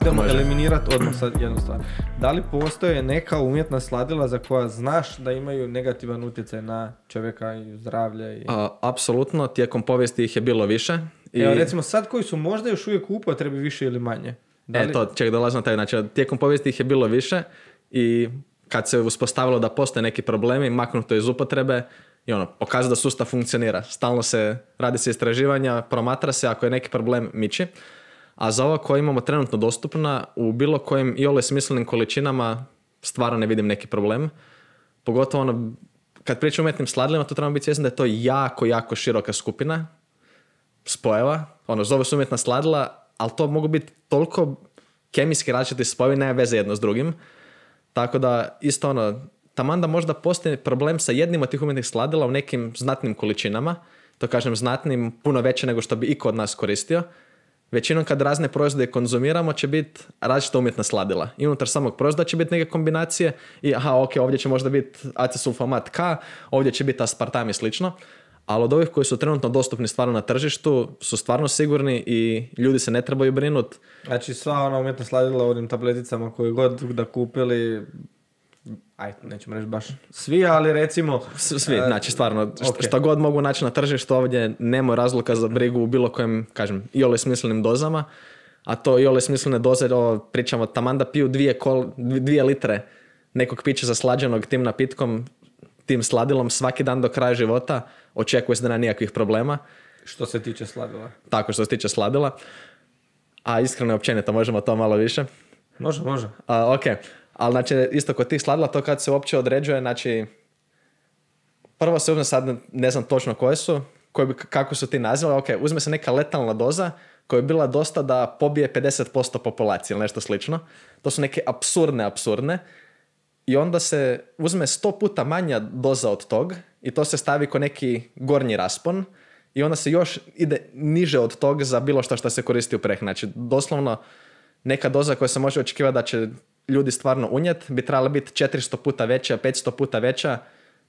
Idemo eliminirati odmah sad jednu stvar. Da li postoje neka umjetna sladila za koja znaš da imaju negativan utjecaj na čovjeka i zdravlje? Apsolutno, tijekom povijesti ih je bilo više. Evo recimo sad koji su možda još uvijek u upotrebi više ili manje? Dolazim na taj način. Tijekom povijesti ih je bilo više i kad se uspostavilo da postoje neki problemi, maknuto iz upotrebe i pokazuje da sustav funkcionira. Stalno radi se istraživanja, promatra se, ako je neki problem miči. A za ovo koje imamo trenutno dostupna, u bilo kojim iole smislenim količinama stvarno ne vidim neki problem. Pogotovo kad pričam o umjetnim sladilima, to trebamo biti svjesni da je to jako, jako široka skupina spojeva. Zove se umjetna sladila, ali to mogu biti toliko kemijski različiti spojevi, nema veze jedno s drugim. Tako da isto taman da možda postoji problem sa jednim od tih umjetnih sladila u nekim znatnim količinama, to kažem znatnim, puno veće nego što bi iko od nas koristio. Većinom kad razne proizvode konzumiramo će biti različita umjetna sladila. I unutar samog proizvoda će biti neke kombinacije i ovdje će možda biti acesulfamat K, ovdje će biti aspartam i slično. Ali od ovih koji su trenutno dostupni stvarno na tržištu su stvarno sigurni i ljudi se ne trebaju brinuti. Znači sva ona umjetna sladila u onim tableticama koje god da kupili, nećemo reći baš svi, ali recimo... Svi, znači stvarno, što god mogu naći na tržištu ovdje, nema razloga za brigu u bilo kojem, kažem, iole smislenim dozama, a to iole smislene doze, pričamo, taman da piju 2 litre nekog pića zaslađenog tim napitkom, tim sladilom svaki dan do kraja života, očekuje se da nema nikakvih problema. Što se tiče sladila. Tako, što se tiče sladila. A iskreno i općenito, možemo to malo više? Može. Ok. Ali znači, isto kod tih sladila, to kad se uopće određuje, znači, prvo se uzme sad, ne znam točno koje su, kako su ti nazivali, uzme se neka letalna doza koja je bila dosta da pobije 50% populacije ili nešto slično. To su neke apsurdne. I onda se uzme 100 puta manja doza od tog i to se stavi ko neki gornji raspon i onda se još ide niže od tog za bilo što se koristi u prehrani. Znači, doslovno neka doza koja se može očekivati da će ljudi stvarno unijeti bi trebala biti 400 puta veća, 500 puta veća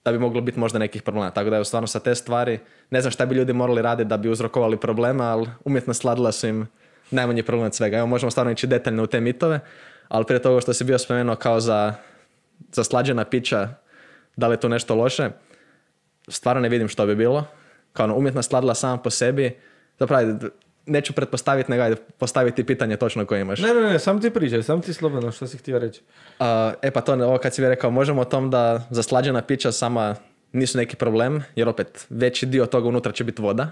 da bi moglo biti možda nekih problema. Tako da je stvarno sa te stvari, ne znam šta bi ljudi morali raditi da bi uzrokovali problema, ali umjetna sladila su im najmanji problem od svega. Evo, možemo stvarno ići detaljno u te mitove, ali prije toga što si bio spomenuo kao za slađena pića, da li je to nešto loše, stvarno ne vidim što bi bilo. Kao umjetna sladila sama po sebi, zapravo neću pretpostaviti, nego postaviti pitanje točno koje imaš. Ne, sam ti pričaj, sam ti slobodno, što si htio reći. Pa to, ovo kad si bi rekao, možemo o tom da zaslađena pića sama nisu neki problem, jer opet veći dio toga unutra će biti voda.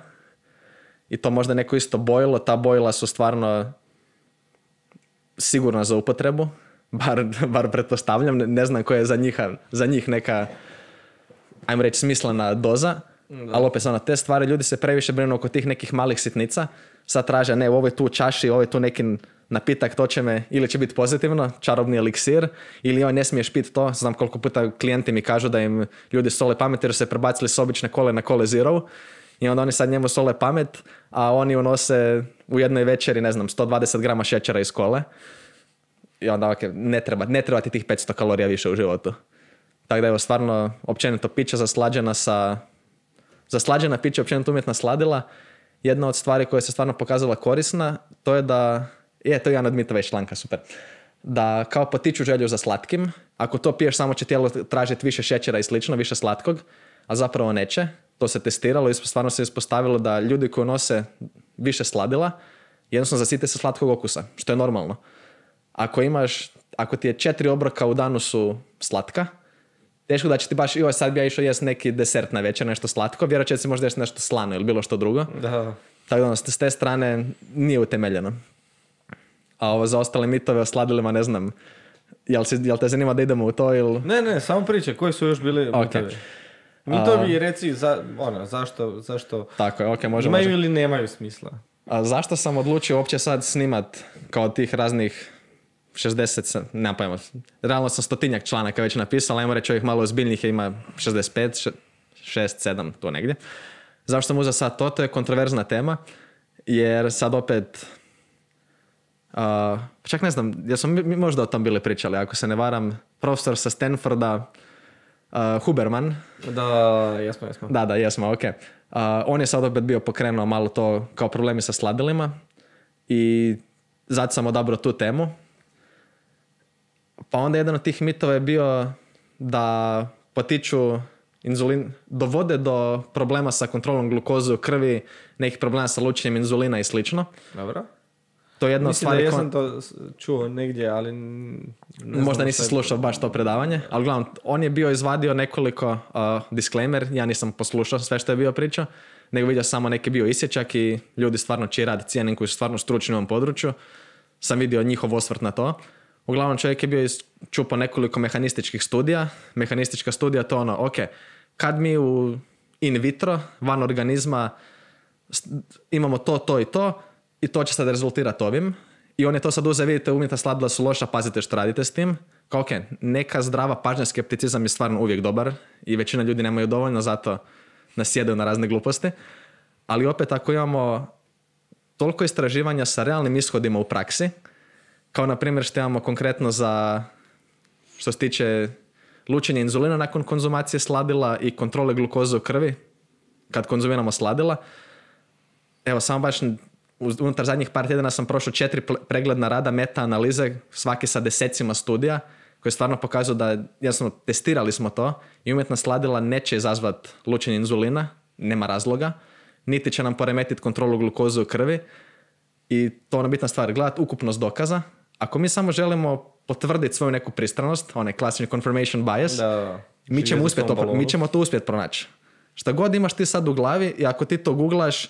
I to možda neko isto bojilo, ta bojila su stvarno sigurna za upotrebu, bar pretpostavljam, ne znam koja je za njih neka, ajmo reći, smislena doza. Da. Ali opet te stvari, ljudi se previše brinu oko tih nekih malih sitnica. Sad traže, ne, ovo je tu u čaši, ovo je tu neki napitak, to će me, ili će biti pozitivno, čarobni eliksir, ili ne smiješ piti to. Znam koliko puta klijenti mi kažu da im ljudi sole pamet jer su se prebacili s obične kole na kole zero i onda oni sad njemu sole pamet, a oni unose u jednoj večeri, ne znam, 120 grama šećera iz kole. I onda ne treba ti tih 500 kalorija više u životu. Tako da evo, stvarno, općenito pića zaslađena pića, općenito umjetna sladila, jedna od stvari koja se stvarno pokazala korisna, to je da, to je jedan od mitova iz članka, super, da kao potiču želju za slatkim, ako to piješ samo će tijelo tražiti više šećera i slično, više slatkog, a zapravo neće. To se testiralo i stvarno se ispostavilo da ljudi koji nose više sladila, jednostavno zasite se slatkog okusa, što je normalno. Ako ti je 4 obroka u danu su slatka, teško da će ti baš, sad bi ja išao jesti neki desert na večer, nešto slatko, vjerojatno će se možda jesti nešto slano ili bilo što drugo. Da. Tako da s te strane nije utemeljeno. A ovo za ostale mitove o sladilima ne znam, jel te zanima da idemo u to ili... Ne, samo priče, koji su još bili mitovi? Mitovi reci, zašto tako je, možemo. Imaju ili nemaju smisla? A zašto sam odlučio uopće sad snimat kao tih raznih 60, nemam pojma, realno sam 100-tinjak članaka već napisala, ajmo reći ovih malo ozbiljnih ima 65, 6-7, tu negdje. Zašto sam uzeo sad to? To je kontroverzna tema, jer sad opet, čak ne znam, jer smo mi možda o tom bili pričali, ako se ne varam, profesor sa Stanforda, Huberman. Da, jesmo. Da, jesmo, ok. On je sad opet bio pokrenuo malo to kao problemi sa sladilima i zato sam odabrao tu temu. Pa onda jedan od tih mitova je bio da potiču inzulin, dovode do problema sa kontrolom glukoze u krvi, nekih problema sa lučenjem inzulina i slično. Dobro. To je jedna Mislim stvar. da jesam to čuo negdje, ali možda nisi slušao baš to predavanje, ali uglavnom, on je bio izvadio nekoliko disclaimer, ja nisam poslušao sve što je bio pričao, nego vidio samo neki bio isječak i ljudi stvarno čiji rad cijenim, koji su stvarno stručni u ovom području, sam vidio njihov osvrt na to. Uglavnom čovjek je bio čupao nekoliko mehanističkih studija. Mehanistička studija to ono, ok, kad mi u in vitro, van organizma, imamo to i to će sad rezultirati ovim. I on je to sad uzeo, vidite, umjetna sladila su loša, pazite što radite s tim. Kao ok, neka zdrava pažnja, skepticizam je stvarno uvijek dobar i većina ljudi nemaju dovoljno, zato nasjedaju na razne gluposti. Ali opet ako imamo toliko istraživanja sa realnim ishodima u praksi, kao na primjer što imamo konkretno za što se tiče lučenja inzulina nakon konzumacije sladila i kontrole glukoze u krvi kad konzumiramo sladila. Evo, samo baš unutar zadnjih par tjedana sam prošao 4 pregledna rada, meta-analize, svaki sa desecima studija, koji stvarno pokazuju da, jasno, testirali smo to i umjetna sladila neće izazvati lučenje inzulina, nema razloga, niti će nam poremetiti kontrolu glukoze u krvi i to je ona bitna stvar, gledati ukupnost dokaza. Ako mi samo želimo potvrditi svoju neku pristranost, onaj klasični confirmation bias, mi ćemo to uspjeti pronaći. Šta god imaš ti sad u glavi i ako ti to googlaš,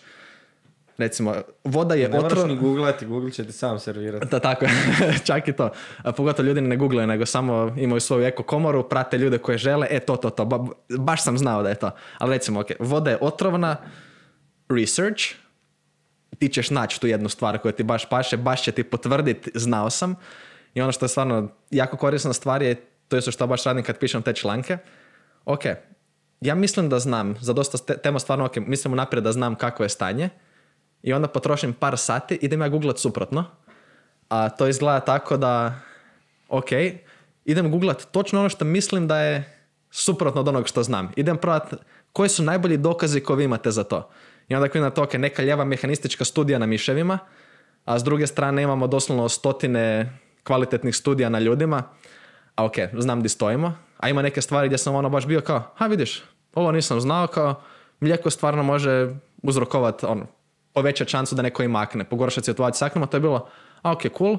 recimo, voda je ne otrov... Ne moraš ni googlati, Google će ti sam servirati. Da, tako je, čak i to. A pogotovo ljudi ne googlaju, nego samo imaju svoju eko komoru, prate ljude koje žele, to. Baš sam znao da je to. Ali recimo, ok, voda je otrovna, research, ti ćeš naći tu jednu stvar koja ti baš paše, baš će ti potvrditi, znao sam. I ono što je stvarno jako korisna stvar je, to je što baš radim kad pišem te članke. Ok, ja mislim da znam, za dosta tema stvarno, ok, mislim unaprijed da znam kakvo je stanje i onda potrošim par sati, idem ja googlat suprotno. A to izgleda tako da, ok, idem googlat točno ono što mislim da je suprotno od onog što znam. Idem probati koji su najbolji dokazi koji vi imate za to. I onda vidim na to, ok, neka lijeva mehanistička studija na miševima, a s druge strane imamo doslovno stotine kvalitetnih studija na ljudima, a ok, znam di stojimo, a ima neke stvari gdje sam ono baš bio kao, vidiš, ovo nisam znao, kao mlijeko stvarno može uzrokovati, povećati šansu da neko ima akne, pogoršati situaciju s aknama, to je bilo, ok, cool,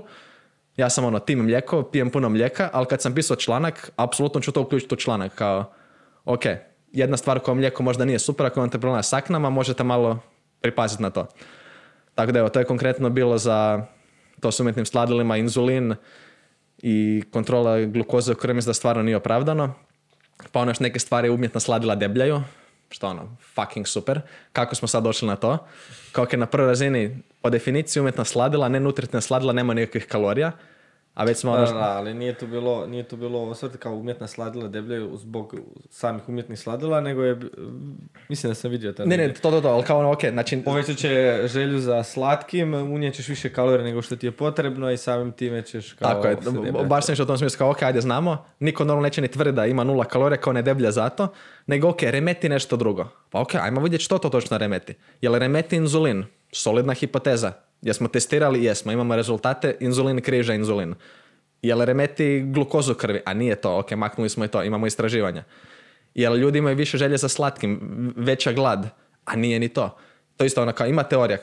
ja sam tim mlijeko, pijem puno mlijeka, ali kad sam pisao članak, apsolutno ću to uključiti u članak, kao, ok, jedna stvar koja mlijeko možda nije super, ako imate problema s aknama, možete malo pripaziti na to. Tako da evo, to je konkretno bilo za to s umjetnim sladilima, inzulin i kontrola glukoze u krvi, mislim da stvarno nije opravdano. Pa još neke stvari umjetna sladila debljaju, što fucking super. Kako smo sad došli na to? Kao na prvoj razini, po definiciji umjetna sladila, nenutritivna sladila nema nikakvih kalorija. A već smo ali nije tu bilo osvrt kao umjetna sladila debljaju zbog samih umjetnih sladila, nego je, mislim da sam vidio tada. Ne, to, ali kao ok, znači... Povećat će želju za slatkim, unijećeš više kalorija nego što ti je potrebno i samim time ćeš kao... Tako je, baš sam što u tom smislu kao ok, ajde znamo, niko normalno neće ni tvrdi da ima 0 kalorija kao ne deblja zato, nego ok, remeti nešto drugo. Pa ok, ajmo vidjeti što to točno remeti. Je li remeti inzulin? Solidna hipoteza. Jesmo testirali? Jesmo. Imamo rezultate, inzulin križa inzulin. Jel remeti glukozu krvi? A nije to. Ok, maknuli smo i to. Imamo istraživanja. Jel ljudi imaju više želje za slatkim? Veća glad? A nije ni to. To isto kao ima teorija.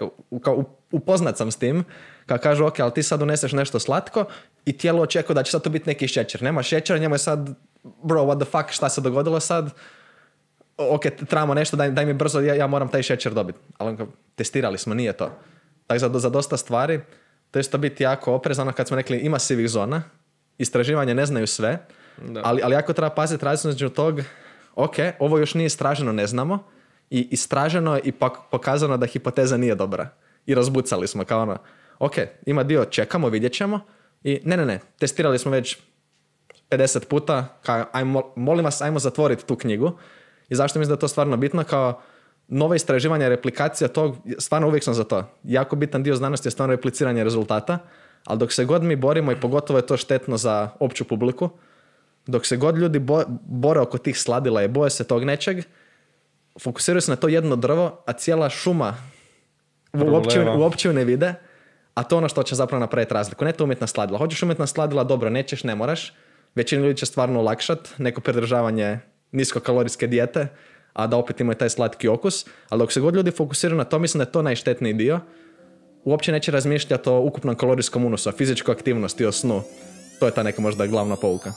Upoznat sam s tim. Kao kažu, ok, ali ti sad uneseš nešto slatko i tijelo očekuje da će sad to biti neki šećer. Nema šećera, njemu je sad bro, what the fuck, šta se dogodilo sad? Ok, trebamo nešto, daj mi brzo, ja moram taj šećer dobiti. Ali testirali smo, nije to. Tako za dosta stvari, to je isto biti jako oprezano kad smo rekli ima sivih zona, istraživanje ne znaju sve, ali jako treba paziti različno između tog, ok, ovo još nije istraženo, ne znamo, i istraženo i pokazano da hipoteza nije dobra. I razbucali smo kao ok, ima dio, čekamo, vidjet ćemo, i ne, testirali smo već 50 puta, kao, molim vas, ajmo zatvoriti tu knjigu, i zašto mislim da je to stvarno bitno, kao nova istraživanja, replikacija tog, stvarno uvijek sam za to. Jako bitan dio znanosti je stvarno repliciranje rezultata, ali dok se god mi borimo, i pogotovo je to štetno za opću publiku, dok se god ljudi bore oko tih sladila i boje se tog nečeg, fokusiraju se na to jedno drvo, a cijela šuma uopće ne vide, A to je ono što će zapravo napraviti razliku. Ne to umjetna sladila. Hoćeš umjetna sladila, dobro, nećeš, ne moraš. Većina ljudi će stvarno olakšati neko pridržavanje niskokalorijske dijete, a da opet imaju taj slatki okus. Ali dok se god ljudi fokusiraju na to, mislim da je to najštetniji dio. Uopće neće razmišljati o ukupnom kalorijskom unosu, o fizičkoj aktivnosti, o snu. To je ta neka možda glavna pouka.